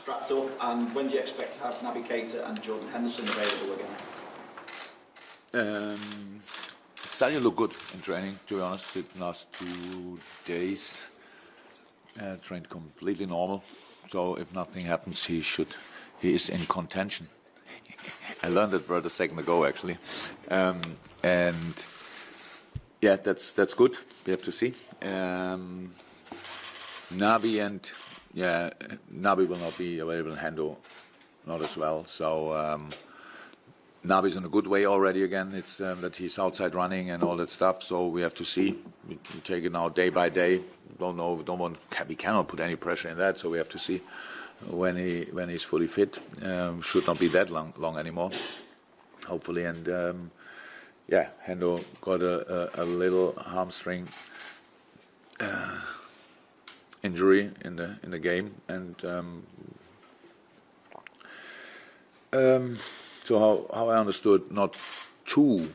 strapped up, and when do you expect to have Naby Keita and Jordan Henderson available again? Sadio looked good in training, to be honest. The last 2 days trained completely normal. So if nothing happens, he is in contention. I learned that word a second ago, actually. And yeah, that's good. We have to see. Naby will not be available, and Hendo not as well. So Naby's in a good way already again. It's that he's outside running and all that stuff. So we have to see. We take it now day by day. We cannot put any pressure in that. So we have to see when he's fully fit. Should not be that long anymore, hopefully. And Hendo got a little hamstring injury in the game, and so how I understood, not too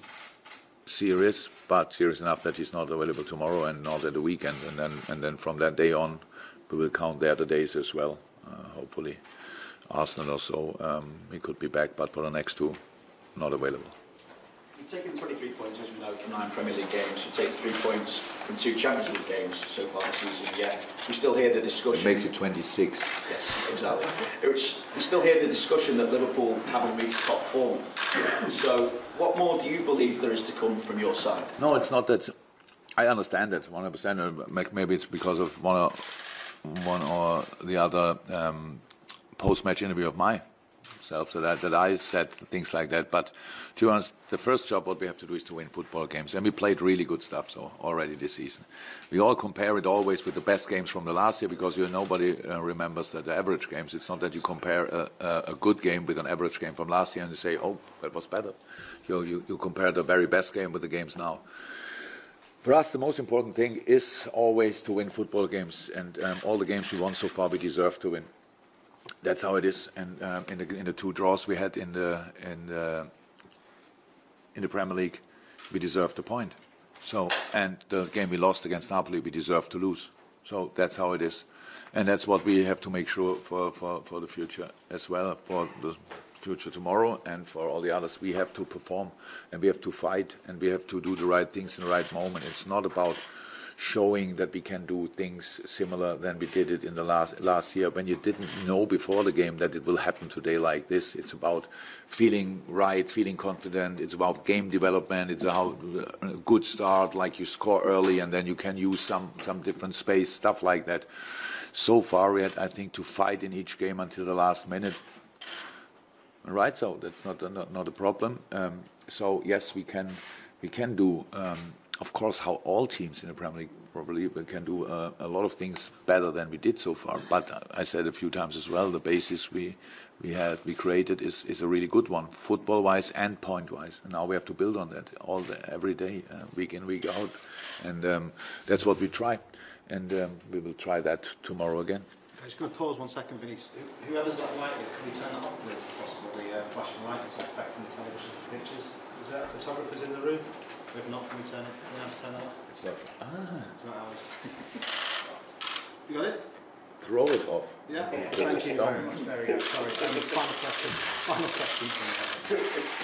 serious, but serious enough that he's not available tomorrow and not at the weekend, and then from that day on, we will count the other days as well. Hopefully, Arsenal or so, he could be back, but for the next 2, not available. You've taken 23 points, as we know, from 9 Premier League games. You've taken 3 points from 2 Champions League games so far this season. Yeah, we still hear the discussion. It makes it 26. Yes, exactly. We still hear the discussion that Liverpool haven't reached top form. So, what more do you believe there is to come from your side? No, it's not that. I understand that 100%. Maybe it's because of one or the other post-match interview of myself that I said things like that. But to be honest, the first job what we have to do is to win football games, and we played really good stuff so already this season. We all compare it always with the best games from the last year, because nobody remembers the average games. It's not that you compare a good game with an average game from last year and you say, oh, that was better. You compare the very best game with the games now. For us, the most important thing is always to win football games, and all the games we won so far, we deserve to win. That's how it is. And in the 2 draws we had in the Premier League, we deserved a point. So, and the game we lost against Napoli, we deserved to lose. So that's how it is, and that's what we have to make sure for the future as well, for the future tomorrow and for all the others. We have to perform, and we have to fight, and we have to do the right things in the right moment. It's not about showing that we can do things similar than we did it in the last year, when you didn't know before the game that it will happen today like this. It's about feeling right, feeling confident. It's about game development. It's a good start, like you score early and then you can use some different space, stuff like that. So far we had, I think, to fight in each game until the last minute. Right, so that's not a problem. So yes, we can do. Of course, how all teams in the Premier League probably can do a lot of things better than we did so far. But I said a few times as well, the basis we created is a really good one, football-wise and point-wise. And now we have to build on that every day, week in, week out. And that's what we try. And we will try that tomorrow again. I'm just going to pause 1 second, Vinny. Whoever's that light is, can we turn it off, please? Possibly flashing light is affecting the television pictures. Is there photographers in the room? If not, can we turn it? Can we have to turn it off? It's not. It's not ours. You got it? Throw it off. Yeah. Thank you very much. There we go. Sorry. Final question.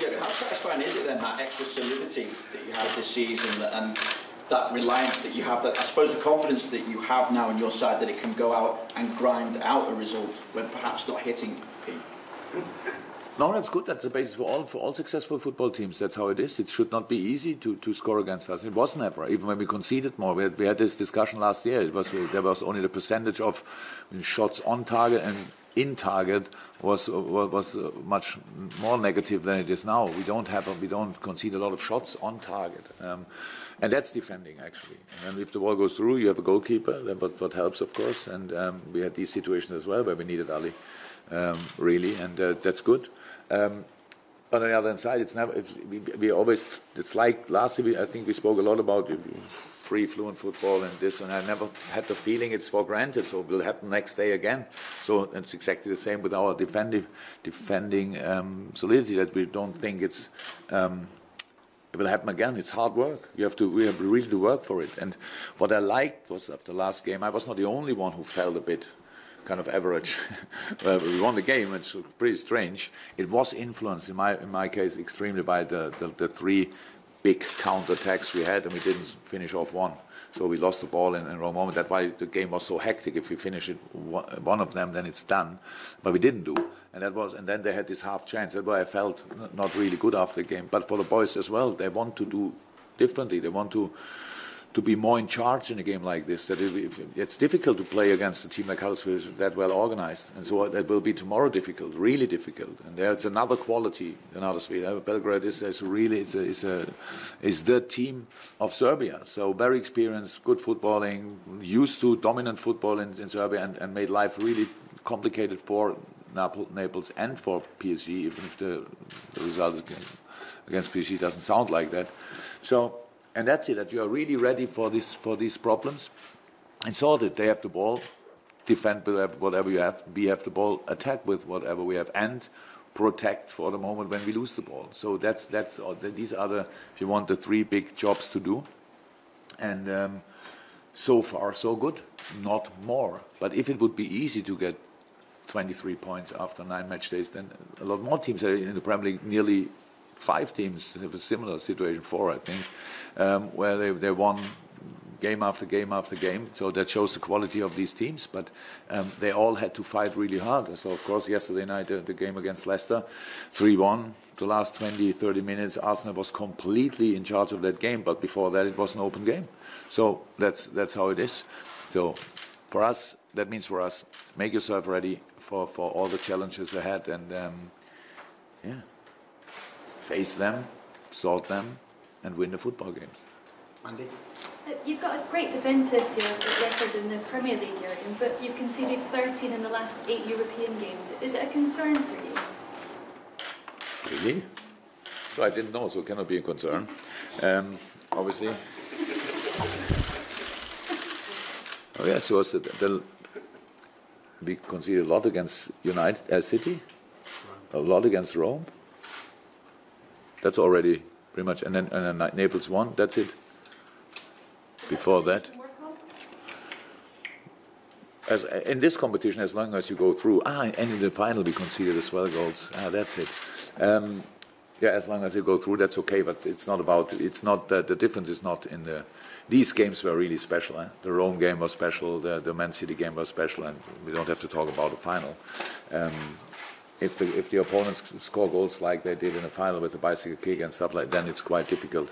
Yeah, how satisfying is it then, that extra solidity that you have this season, and that reliance that you have, that I suppose the confidence that you have now on your side, that it can go out and grind out a result when perhaps not hitting peak? No, that's good. That's the basis for all successful football teams. That's how it is. It should not be easy to score against us. It was never. Even when we conceded more, we had this discussion last year. There was only the percentage of shots on target and in target was much more negative than it is now. We don't concede a lot of shots on target, and that's defending actually. And if the ball goes through, you have a goalkeeper. But what helps, of course. And we had these situations as well where we needed Ali, really, and that's good. On the other side, it's never. We always. It's like last year. I think we spoke a lot about free, fluent football and this, and I never had the feeling it's for granted. So it will happen next day again. So it's exactly the same with our defending solidity, that we don't think it will happen again. It's hard work. We have really to work for it. And what I liked was after the last game, I was not the only one who felt a bit kind of average. Well, we won the game. It's pretty strange. It was influenced in my case extremely by the three big counter-attacks we had, and we didn't finish off one. So we lost the ball in wrong moment. That's why the game was so hectic. If we finish it one of them, then it's done. But we didn't do, and then they had this half chance. That's why I felt not really good after the game. But for the boys as well, they want to do differently. They want to be more in charge in a game like this. That it's difficult to play against a team like Huddersfield that well organized, and so that will be tomorrow difficult, really difficult. And there's another quality in Huddersfield. Belgrade is the team of Serbia. So very experienced, good footballing, used to dominant football in Serbia, and made life really complicated for Naples and for PSG, even if the result against PSG doesn't sound like that. So. And that's it, that you are really ready for these problems. And so that they have the ball, defend with whatever you have, we have the ball, attack with whatever we have, and protect for the moment when we lose the ball. So these are if you want, the three big jobs to do. And so far, so good, not more. But if it would be easy to get 23 points after 9 match days, then a lot more teams are in the Premier League, nearly 5 teams have a similar situation, 4 I think, where they won game after game after game. So that shows the quality of these teams. But they all had to fight really hard. So of course yesterday night the game against Leicester, 3-1. The last 20-30 minutes, Arsenal was completely in charge of that game. But before that, it was an open game. So that's how it is. So for us, that means for us, make yourself ready for all the challenges ahead, and face them, sort them, and win the football games. Andy? You've got a great defensive record in the Premier League, Jurgen, but you've conceded 13 in the last 8 European games. Is it a concern for you? Really? So I didn't know, so it cannot be a concern. Obviously. Oh yes, so we conceded a lot against City, a lot against Rome. That's already pretty much, and then Naples won. That's it. Before that, as in this competition, as long as you go through, and in the final we conceded as well goals. That's it. As long as you go through, that's okay. But it's not about. It's not the difference is not in the. These games were really special. The Rome game was special. The Man City game was special, and we don't have to talk about the final. If the opponents score goals like they did in the final with the bicycle kick and stuff like that, then it's quite difficult.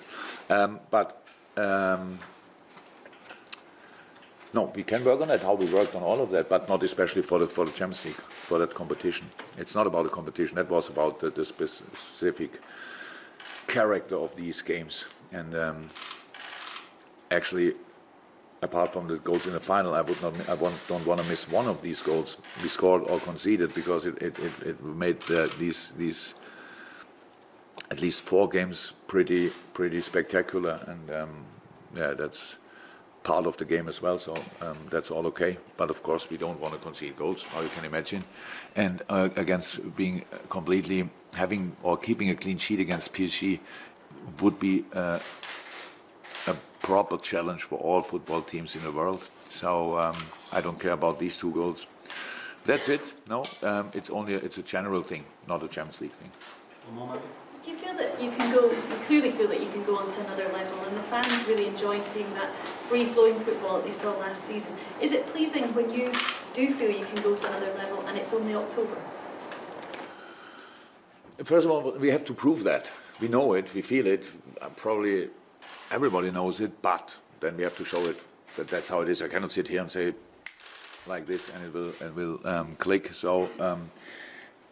No, we can work on that, how we worked on all of that, but not especially for the Champions League, for that competition. It's not about the competition, that was about the specific character of these games. And actually, apart from the goals in the final, I don't want to miss one of these goals we scored or conceded, because it made these at least 4 games pretty spectacular, and that's part of the game as well. So that's all okay. But of course, we don't want to concede goals, how you can imagine, and against being completely keeping a clean sheet against PSG would be a proper challenge for all football teams in the world. So I don't care about these 2 goals. That's it. No, it's a general thing, not a Champions League thing. Do you feel that you clearly feel that you can go on to another level, and the fans really enjoy seeing that free-flowing football that they saw last season? Is it pleasing when you do feel you can go to another level and it's only October? First of all, we have to prove that. We know it, we feel it, probably everybody knows it, but then we have to show it that that's how it is. I cannot sit here and say like this and it will click. So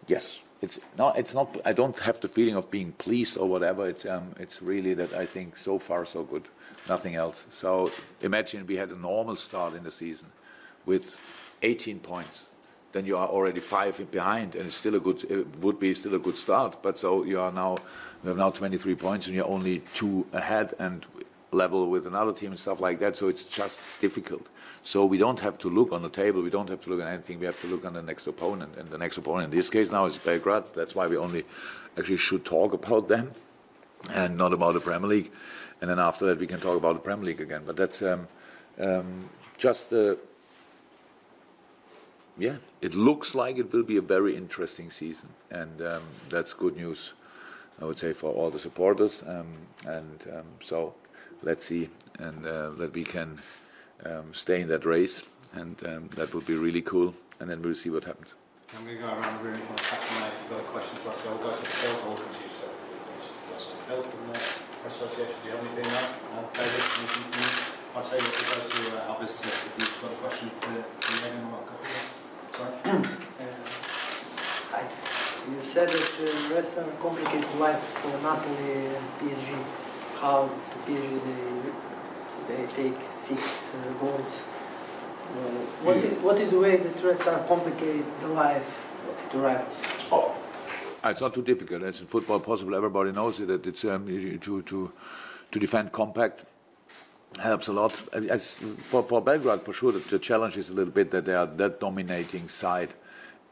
yes, it's not. I don't have the feeling of being pleased or whatever. It's really that I think so far so good, nothing else. So imagine we had a normal start in the season with 18 points. Then you are already 5 behind, and it would be still a good start. But so we have now 23 points, and you're only 2 ahead and level with another team and stuff like that. So it's just difficult. So we don't have to look on the table. We don't have to look at anything. We have to look on the next opponent, and the next opponent in this case now is Belgrade. That's why we only actually should talk about them, and not about the Premier League. And then after that, we can talk about the Premier League again. But that's just yeah, it looks like it will be a very interesting season, and that's good news, I would say, for all the supporters. So let's see, and that we can stay in that race, and that would be really cool. And then we'll see what happens. I'm going to go around the room if you want to catch me. If you've got a question to ask, I'll go to the Phil. I'll come to you. So, Phil from the Press Association, do you have anything there? David, anything from you? I'll tell you what, we'll go to our visitors if you've got a question for Megan or a couple. Sorry. Hi. You said that Reds are complicated life for Napoli and PSG. How to PSG they take 6 goals. What is the way that Reds are complicate the life to rivals? Oh, it's not too difficult. It's in football possible. Everybody knows it. That it's to defend compact helps a lot. For Belgrade, for sure, the challenge is a little bit that they are that dominating side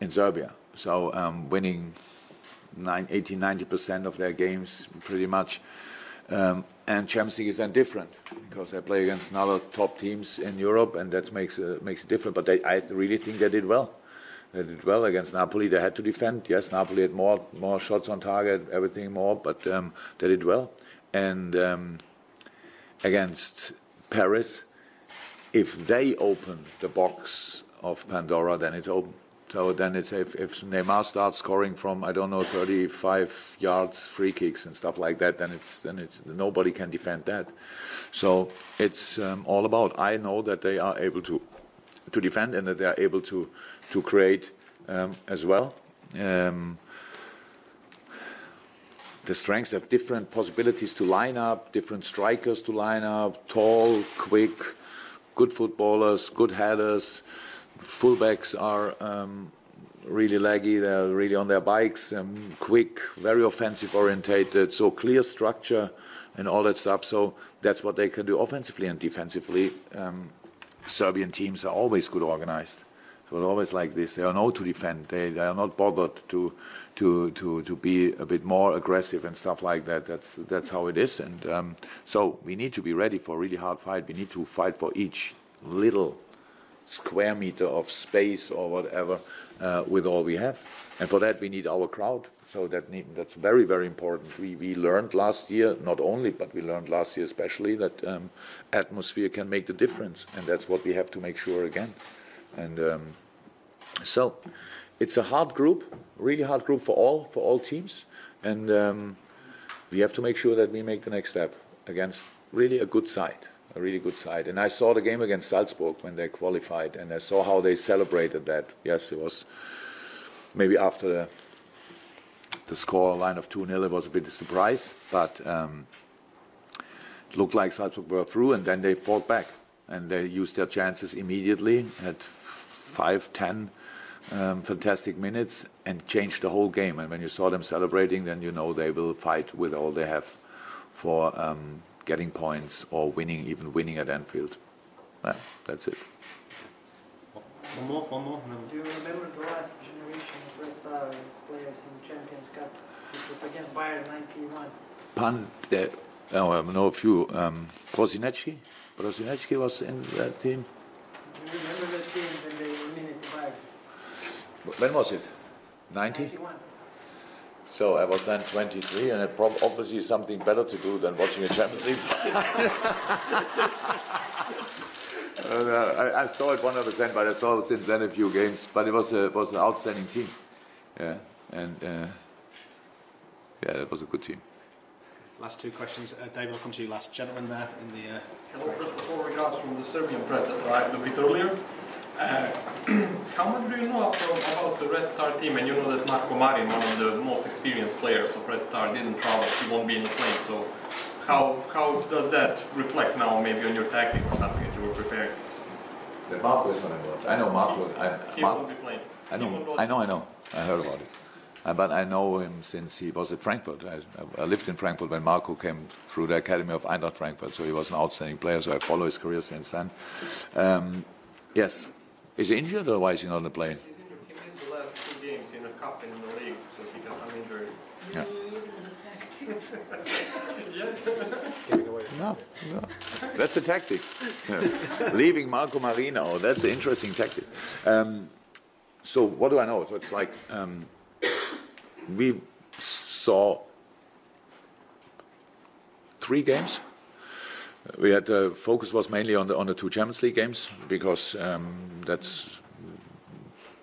in Serbia. So winning 80-90% of their games, pretty much. And Champions League is then different because they play against other top teams in Europe, and that makes it different. But I really think they did well. They did well against Napoli. They had to defend. Yes, Napoli had more shots on target, everything more, but they did well. And against Paris, if they open the box of Pandora, then it's open. So then it's if Neymar starts scoring from, I don't know, 35 yards free kicks and stuff like that, then it's nobody can defend that. So it's all about, I know that they are able to defend and that they are able to create as well. The strengths have different possibilities to line up, different strikers to line up, tall, quick, good footballers, good headers. Fullbacks are really laggy, they're really on their bikes, quick, very offensive orientated, so clear structure and all that stuff. So that's what they can do offensively and defensively. Serbian teams are always good organized. So they're always like this. They know to defend. They are not bothered to be a bit more aggressive and stuff like that. That's how it is. And so we need to be ready for a really hard fight. We need to fight for each little square meter of space or whatever with all we have, and for that we need our crowd. So that's very, very important. We learned last year, not only, but we learned last year especially that atmosphere can make the difference, and that's what we have to make sure again. And so it's a hard group, really hard group for all teams, and we have to make sure that we make the next step against really a good side. A really good side. And I saw the game against Salzburg when they qualified, and I saw how they celebrated that. Yes, it was maybe after the score line of 2-0, it was a bit of a surprise, but it looked like Salzburg were through, and then they fought back, and they used their chances immediately, had 5-10 fantastic minutes, and changed the whole game. And when you saw them celebrating, then you know they will fight with all they have for getting points or even winning at Anfield. That's it. One more. Do you remember the last generation of Red Star players in the Champions Cup? It was against Bayern 91. I know a few. Prosinecki was in that team. Do you remember that team when they eliminated Bayern? When was it? 90? 91. So I was then 23, and it obviously something better to do than watching a Champions League. I saw it 100%, but I saw since then a few games. But it was an outstanding team. Yeah, and it was a good team. Last 2 questions. Dave, I'll come to you last. Gentleman there in the... Hello, first of all, regards from the Serbian press that arrived a bit earlier. How much do you know about the Red Star team? And you know that Marko Marin, one of the most experienced players of Red Star, didn't travel. He won't be in the plane. So how does that reflect now maybe on your tactic or something that you were preparing? That Marko is going to go. I know Marko. He won't be playing. I know. I heard about it. But I know him since he was at Frankfurt. I lived in Frankfurt when Marko came through the academy of Eintracht Frankfurt. So he was an outstanding player. So I follow his career since then. Yes. Is he injured or why is he not on the plane? He's injured. He missed the last 2 games in the cup and in the league, so he has some injury. Yeah. Yes. No. That's a tactic. Yeah. Leaving Marko Marin out, that's an interesting tactic. So what do I know? So it's like we saw 3 games. We had focus was mainly on the 2 Champions League games because that's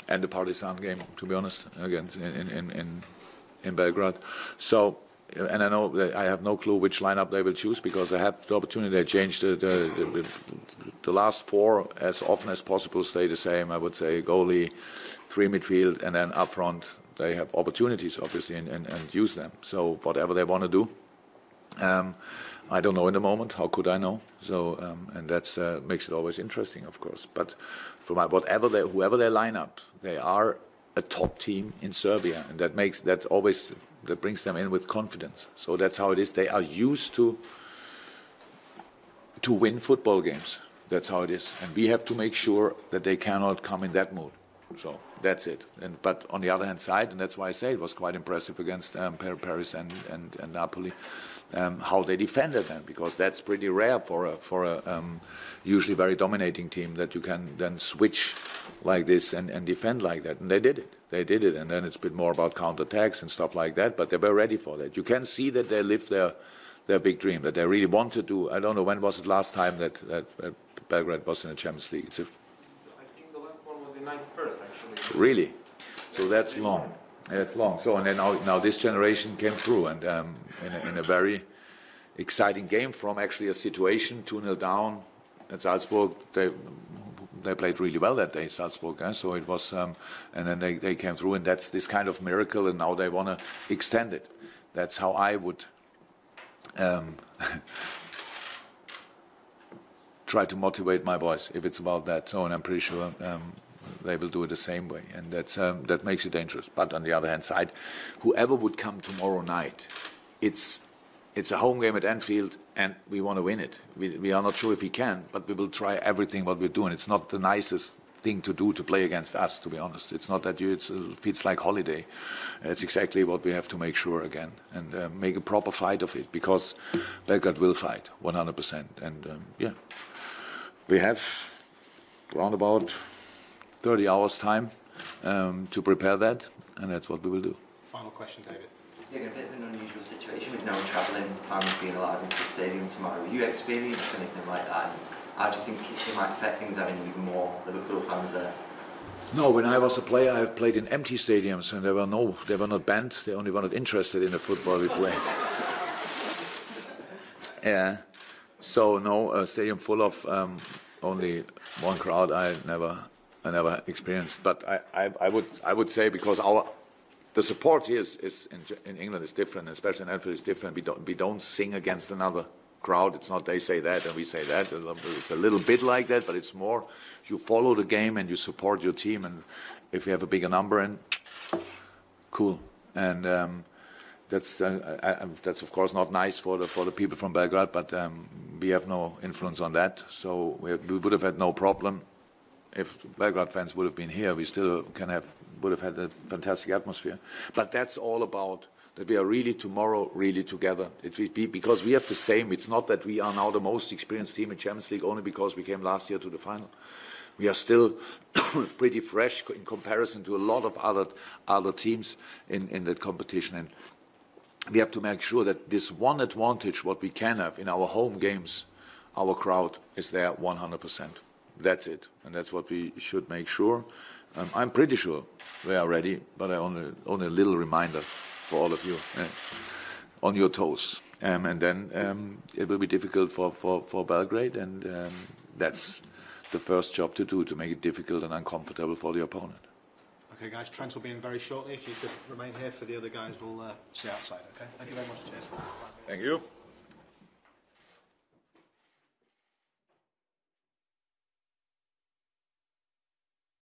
and the Partizan game, to be honest, against in Belgrade. So. And I know that I have no clue which lineup they will choose because they have the opportunity. They change the last 4 as often as possible, stay the same. I would say goalie, 3 midfield, and then up front they have opportunities, obviously, and use them. So whatever they want to do, I don't know in the moment. How could I know? So and that's makes it always interesting, of course. But from whoever they line up, they are a top team in Serbia, and that brings them in with confidence. So that's how it is. They are used to win football games. That's how it is. And we have to make sure that they cannot come in that mood. So that's it. But on the other hand side, and that's why I say it was quite impressive against Paris and Napoli, how they defended them, because that's pretty rare for a usually very dominating team that you can then switch like this and defend like that. And they did it. And then it's a bit more about counterattacks and stuff like that, but they were ready for that. You can see that they lived their big dream, that they really want to do. I don't know, when was it last time that Belgrade was in the Champions League? I think the last one was in 91st, actually. Really? So that's long. That's long. So and then now this generation came through, and in a very exciting game from actually a situation 2-0 down at Salzburg. They played really well that day, Salzburg. So it was, and then they came through, and that's this kind of miracle. And now they want to extend it. That's how I would try to motivate my boys if it's about that. So, and I'm pretty sure they will do it the same way, and that makes it dangerous. But on the other hand side, whoever would come tomorrow night, it's a home game at Anfield, and we want to win it. We are not sure if we can, but we will try everything what we're doing. It's not the nicest thing to do to play against us, to be honest. It's not that it feels like holiday. It's exactly what we have to make sure again, and make a proper fight of it, because Belgrade will fight 100%. And we have around about 30 hours time to prepare that, and that's what we will do. Final question, David. Yeah, a bit of an unusual situation with no one travelling, fans being allowed into the stadium tomorrow. Have you experienced anything like that? And how do you think it might affect things having even more Liverpool fans there? No, when I was a player, I played in empty stadiums, and they were not banned. They only were not interested in the football we play. Yeah. So no, a stadium full of only one crowd. I never experienced. But I would say, because the support here is in England is different, especially in Anfield is different. We don't sing against another crowd. It's not they say that and we say that. It's a little bit like that, but it's more you follow the game and you support your team. And if you have a bigger number, and cool. And that's of course not nice for the people from Belgrade, but we have no influence on that. So we would have had no problem if Belgrade fans would have been here. We still would have had a fantastic atmosphere. But that's all about that we are really tomorrow really together. Because we have the same. It's not that we are now the most experienced team in Champions League only because we came last year to the final. We are still pretty fresh in comparison to a lot of other teams in that competition. And we have to make sure that this one advantage, what we can have in our home games, our crowd is there 100%. That's it, and that's what we should make sure. I'm pretty sure we are ready, but only a little reminder for all of you on your toes. And then it will be difficult for Belgrade, and that's the first job to do, to make it difficult and uncomfortable for the opponent. Okay, guys, Trent will be in very shortly. If you could remain here for the other guys, we'll see outside. Okay, thank you very much. Cheers. Thank you.